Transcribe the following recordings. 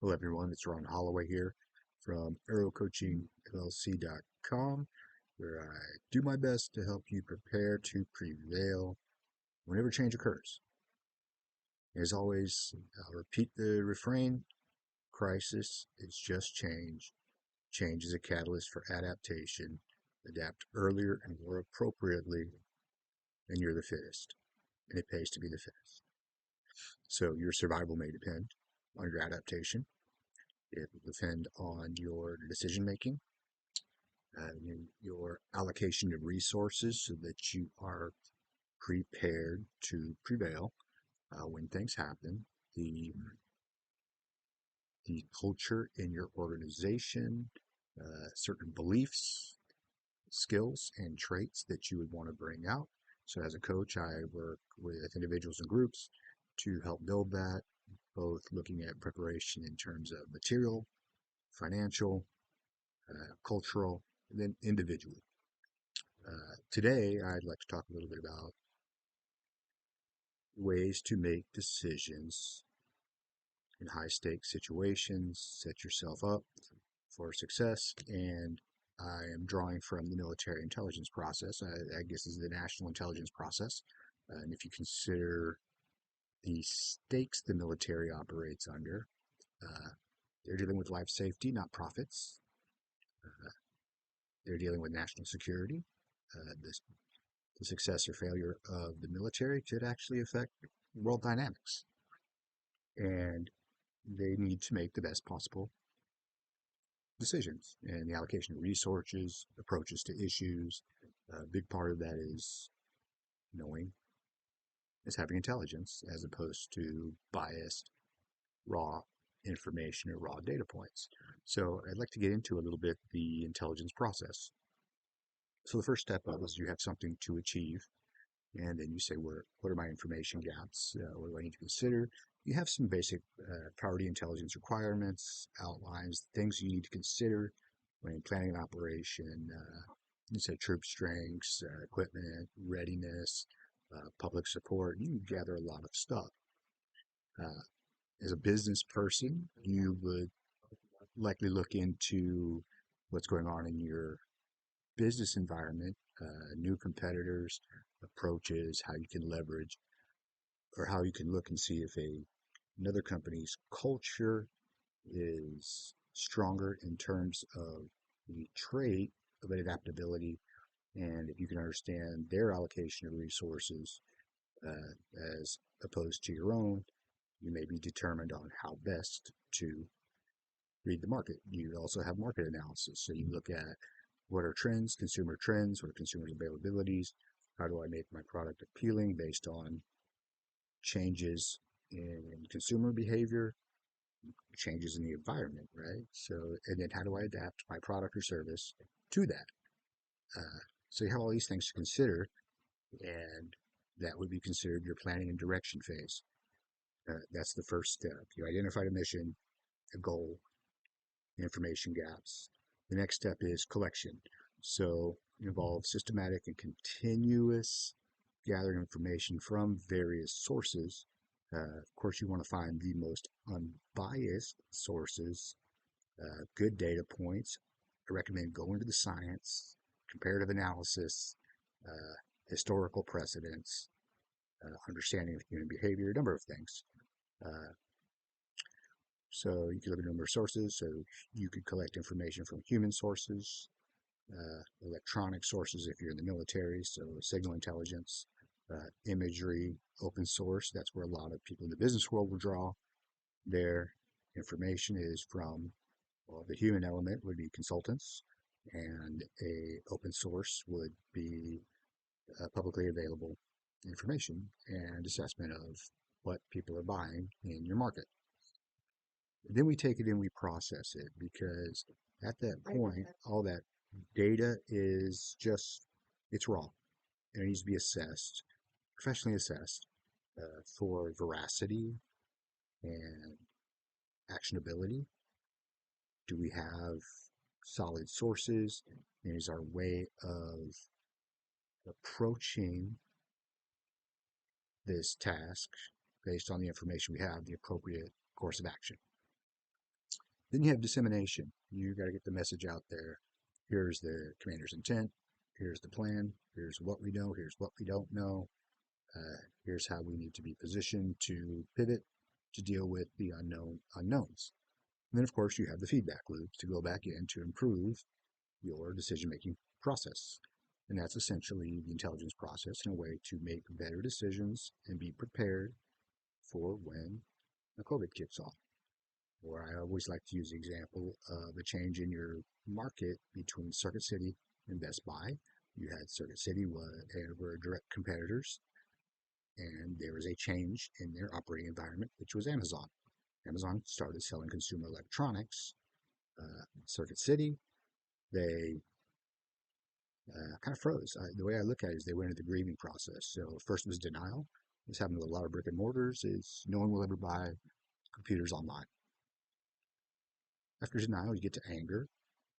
Hello everyone, it's Ron Holloway here from AeroCoachingLLC.com, where I do my best to help you prepare to prevail whenever change occurs. As always, I'll repeat the refrain: crisis is just change. Change is a catalyst for adaptation. Adapt earlier and more appropriately, and you're the fittest. And it pays to be the fittest. So your survival may depend on your adaptation. It will depend on your decision making, your allocation of resources so that you are prepared to prevail when things happen. The the culture in your organization, certain beliefs, skills, and traits that you would want to bring out. So, as a coach, I work with individuals and groups to help build that, both looking at preparation in terms of material, financial, cultural, and then individual. Today, I'd like to talk a little bit about ways to make decisions in high stakes situations, set yourself up for success. And I am drawing from the military intelligence process. I guess is the national intelligence process. And if you consider the stakes the military operates under, uh, they're dealing with life safety, not profits. Uh, they're dealing with national security. The success or failure of the military could actually affect world dynamics. And they need to make the best possible decisions and the allocation of resources, approaches to issues. A big part of that is knowing, is having intelligence as opposed to biased, raw information or raw data points. So I'd like to get into a little bit the intelligence process. So the first step is you have something to achieve, and then you say, what are my information gaps? What do I need to consider? You have some basic priority intelligence requirements, outlines, things you need to consider when planning an operation. You say troop strengths, equipment, readiness, public support. You can gather a lot of stuff. Uh, as a business person, you would likely look into what's going on in your business environment, new competitors, approaches, how you can leverage or how you can look and see if another company's culture is stronger in terms of the trait of adaptability, and if you can understand their allocation of resources as opposed to your own, you may be determined on how best to read the market. You also have market analysis, so you look at what are trends, what are consumers' availabilities, how do I make my product appealing based on changes in consumer behavior, changes in the environment, right? So, and then how do I adapt my product or service to that? Uh, so you have all these things to consider, and that would be considered your planning and direction phase. That's the first step. You identify a mission, a goal, information gaps. The next step is collection. So it involves systematic and continuous gathering information from various sources. Of course, you want to find the most unbiased sources, good data points. I recommend going to the science, comparative analysis, uh, historical precedents, understanding of human behavior, a number of things. Uh, so you can look at a number of sources. So you could collect information from human sources, electronic sources if you're in the military, so signal intelligence, imagery, open source. That's where a lot of people in the business world will draw their information is from. Well, the human element would be consultants, and a open source would be publicly available information and assessment of what people are buying in your market. Then we take it and we process it because at that point, all that data is just, it's raw and it needs to be assessed, professionally assessed for veracity and actionability. Do we have solid sources? And is our way of approaching this task based on the information we have the appropriate course of action? Then you have dissemination. You got to get the message out there. Here's the commander's intent. Here's the plan. Here's what we know. Here's what we don't know. Here's how we need to be positioned to pivot to deal with the unknown unknowns. And then, of course, you have the feedback loop to go back in to improve your decision-making process. And that's essentially the intelligence process in a way to make better decisions and be prepared for when the COVID kicks off. Or I always like to use the example of a change in your market between Circuit City and Best Buy. You had Circuit City were direct competitors, and there was a change in their operating environment, which was Amazon. Amazon started selling consumer electronics. Circuit City, they kind of froze. The way I look at it is they went into the grieving process. So first was denial. This happened with a lot of brick and mortars. Is no one will ever buy computers online. After denial, you get to anger.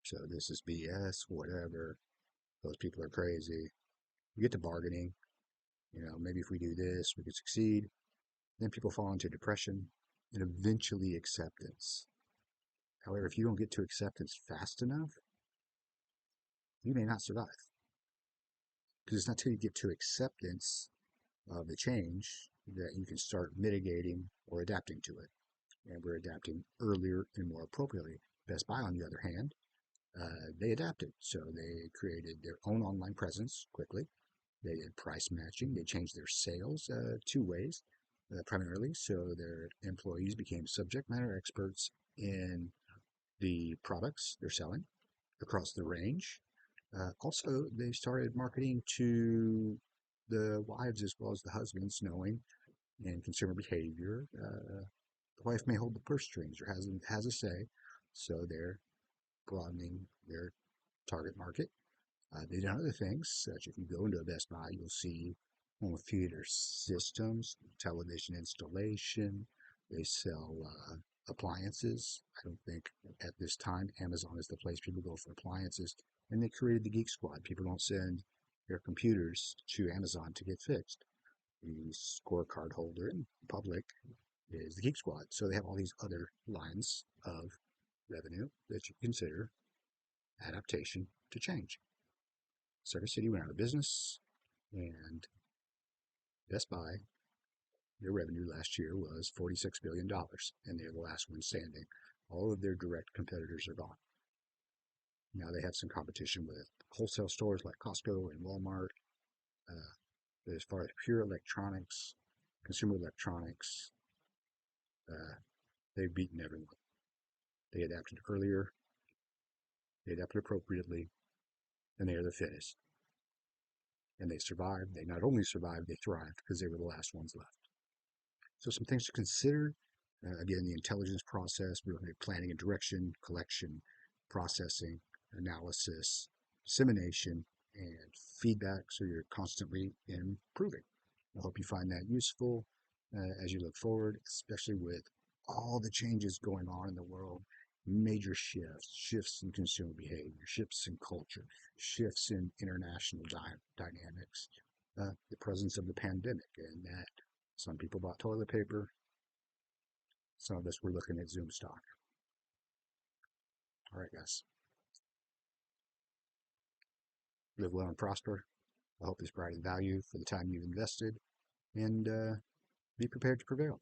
So this is BS, whatever. Those people are crazy. You get to bargaining. Maybe if we do this, we could succeed. Then people fall into depression and eventually acceptance. However, if you don't get to acceptance fast enough, you may not survive. Because it's not until you get to acceptance of the change that you can start mitigating or adapting to it. And we're adapting earlier and more appropriately. Best Buy, on the other hand, they adapted. So they created their own online presence quickly. They did price matching. They changed their sales two ways, primarily. So their employees became subject matter experts in the products they're selling across the range. Also, they started marketing to the wives as well as the husbands, knowing in consumer behavior, the wife may hold the purse strings or has a say. So they're broadening their target market. They've done other things, such if you go into a Best Buy, you'll see home theater systems, television installation. They sell appliances. I don't think at this time Amazon is the place people go for appliances. And they created the Geek Squad. People don't send their computers to Amazon to get fixed. The scorecard holder in public is the Geek Squad. So they have all these other lines of revenue that you consider adaptation to change. Circuit City went out of business, and Best Buy, their revenue last year was $46 billion, and they're the last one standing. All of their direct competitors are gone. Now they have some competition with wholesale stores like Costco and Walmart. But as far as pure electronics, consumer electronics, they've beaten everyone. They adapted earlier, they adapted appropriately, and they are the fittest. And they survived. They not only survived, they thrived because they were the last ones left. So some things to consider. Again, the intelligence process, we're looking at planning and direction, collection, processing, analysis, dissemination, and feedback, so you're constantly improving. I hope you find that useful as you look forward, especially with all the changes going on in the world, major shifts in consumer behavior, shifts in culture, shifts in international dynamics, the presence of the pandemic, and that some people bought toilet paper, some of us were looking at Zoom stock. All right, guys. Live well and prosper. I hope this provided value for the time you've invested, and be prepared to prevail.